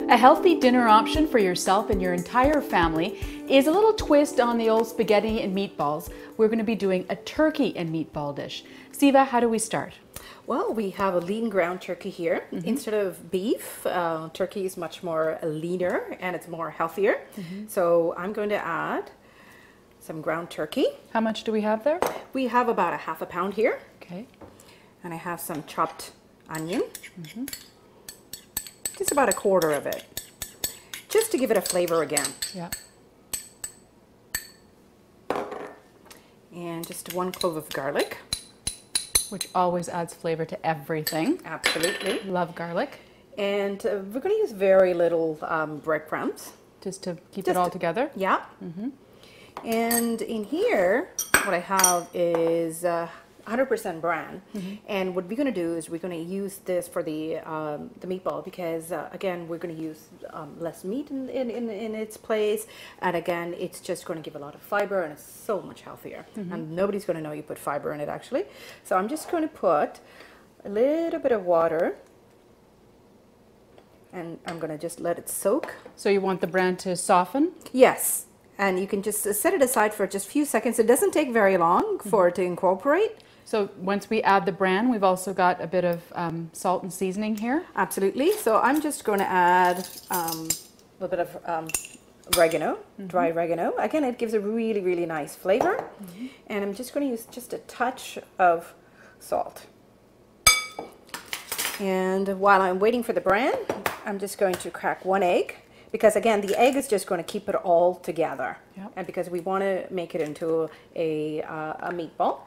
A healthy dinner option for yourself and your entire family is a little twist on the old spaghetti and meatballs. We're going to be doing a turkey and meatball dish. Siva, how do we start? Well, we have a lean ground turkey here. Instead of beef, turkey is much more leaner and it's more healthier. So I'm going to add some ground turkey. How much do we have there? We have about a half a pound here. Okay. And I have some chopped onion. Just about a quarter of it. Just to give it a flavor again. Yeah. And just 1 clove of garlic. Which always adds flavor to everything. Absolutely. Love garlic. And we're going to use very little breadcrumbs. Just to keep it all together? Yeah. And in here, what I have is 100% bran. And what we're going to do is we're going to use this for the meatball because, again, we're going to use less meat in its place. And again, it's just going to give a lot of fiber and it's so much healthier. And nobody's going to know you put fiber in it, actually. So I'm just going to put a little bit of water. And I'm going to just let it soak. So you want the bran to soften? Yes. And you can just set it aside for just a few seconds. It doesn't take very long for it to incorporate. So once we add the bran, we've also got a bit of salt and seasoning here. Absolutely. So I'm just going to add a little bit of oregano, dry oregano. Again, it gives a really, really nice flavor. And I'm just going to use just a touch of salt. And while I'm waiting for the bran, I'm just going to crack 1 egg. Because again, the egg is just going to keep it all together. And because we want to make it into a meatball.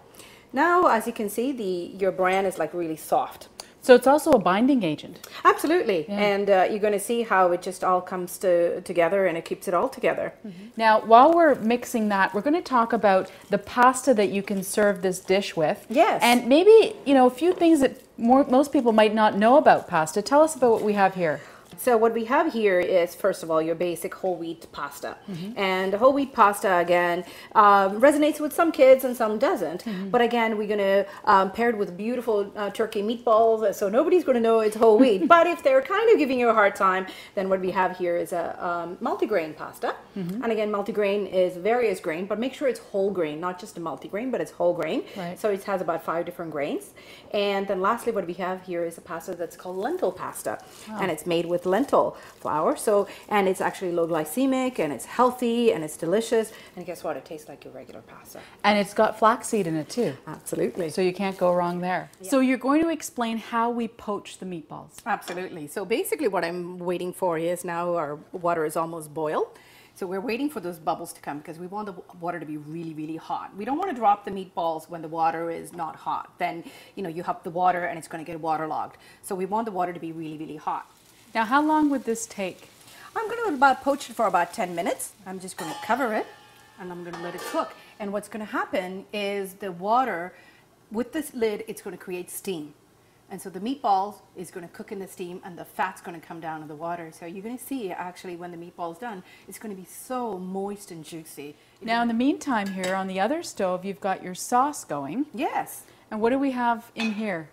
Now, as you can see, your bran is like really soft. So it's also a binding agent. Absolutely. And you're going to see how it just all comes together and it keeps it all together. Now, while we're mixing that, we're going to talk about the pasta that you can serve this dish with. Yes. And maybe, you know, a few things that most people might not know about pasta. Tell us about what we have here. So what we have here is, first of all, your basic whole wheat pasta. And whole wheat pasta, again, resonates with some kids and some doesn't. But again, we're going to pair it with beautiful turkey meatballs, so nobody's going to know it's whole wheat. But if they're kind of giving you a hard time, then what we have here is a multigrain pasta. And again, multigrain is various grain, but make sure it's whole grain, not just a multigrain, but it's whole grain. So it has about 5 different grains. And then lastly, what we have here is a pasta that's called lentil pasta. And it's made with lentil flour, and it's actually low glycemic and it's healthy and it's delicious, and guess what, it tastes like your regular pasta. And it's got flaxseed in it too. Absolutely. So you can't go wrong there. So you're going to explain how we poach the meatballs. Absolutely. So basically what I'm waiting for is now our water is almost boiled. So we're waiting for those bubbles to come because we want the water to be really, really hot. We don't want to drop the meatballs when the water is not hot. Then, you know, you have the water and it's going to get waterlogged. So we want the water to be really, really hot. Now, how long would this take? I'm going to poach it for about 10 minutes. I'm just going to cover it and I'm going to let it cook. And what's going to happen is the water, with this lid, it's going to create steam. And so the meatballs is going to cook in the steam and the fat's going to come down in the water. So you're going to see actually when the meatball's done, it's going to be so moist and juicy. Now, in the meantime here on the other stove, you've got your sauce going. Yes. And what do we have in here?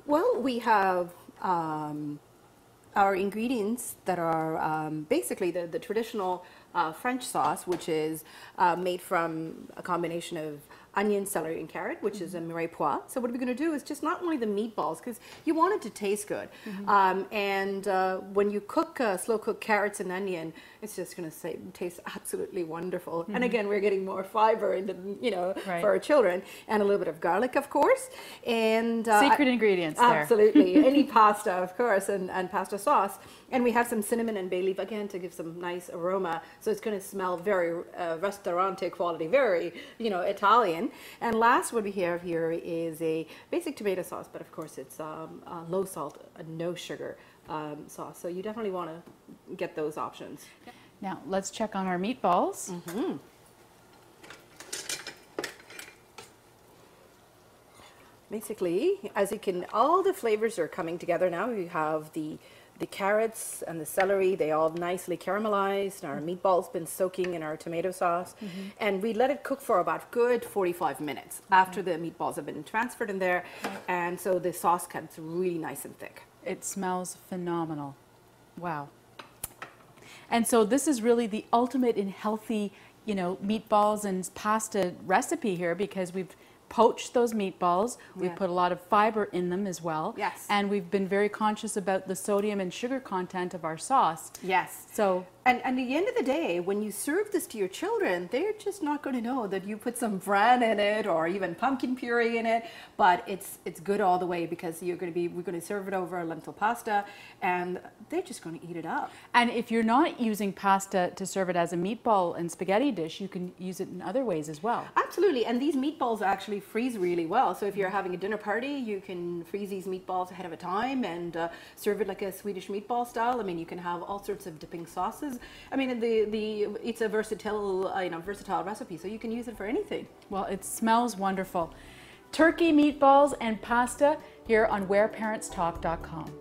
Well, we have our ingredients that are basically the traditional French sauce, which is made from a combination of onion, celery, and carrot, which is a mirepoix. So what we're going to do is just not only the meatballs, because you want it to taste good. And when you cook, slow cook carrots and onion, it's just going to taste absolutely wonderful. And again, we're getting more fiber in the, you know, for our children, and a little bit of garlic, of course. And secret ingredients there. Absolutely. Any pasta, of course, and pasta sauce. And we have some cinnamon and bay leaf, again, to give some nice aroma. So it's going to smell very restaurante quality, very, you know, Italian. And last, what we have here is a basic tomato sauce, but of course it's low salt, no sugar sauce. So you definitely want to get those options. Now, let's check on our meatballs. Basically, as you can, all the flavors are coming together now. You have the carrots and the celery, they all nicely caramelized. Our meatball's been soaking in our tomato sauce. And we let it cook for about good 45 minutes after the meatballs have been transferred in there. And so the sauce gets really nice and thick. It smells phenomenal. Wow. And so this is really the ultimate in healthy, meatballs and pasta recipe here, because we've poached those meatballs. We've put a lot of fiber in them as well. Yes. And we've been very conscious about the sodium and sugar content of our sauce. Yes. So, and at the end of the day, when you serve this to your children, they're just not going to know that you put some bran in it or even pumpkin puree in it. But it's good all the way, because we're going to serve it over a lentil pasta, and they're just going to eat it up. and if you're not using pasta to serve it as a meatball and spaghetti dish, you can use it in other ways as well. Absolutely, and these meatballs actually freeze really well. So if you're having a dinner party, you can freeze these meatballs ahead of a time and serve it like a Swedish meatball style. I mean, you can have all sorts of dipping sauces. I mean, it's a versatile recipe, so you can use it for anything. Well, it smells wonderful. Turkey, meatballs, and pasta here on WhereParentsTalk.com.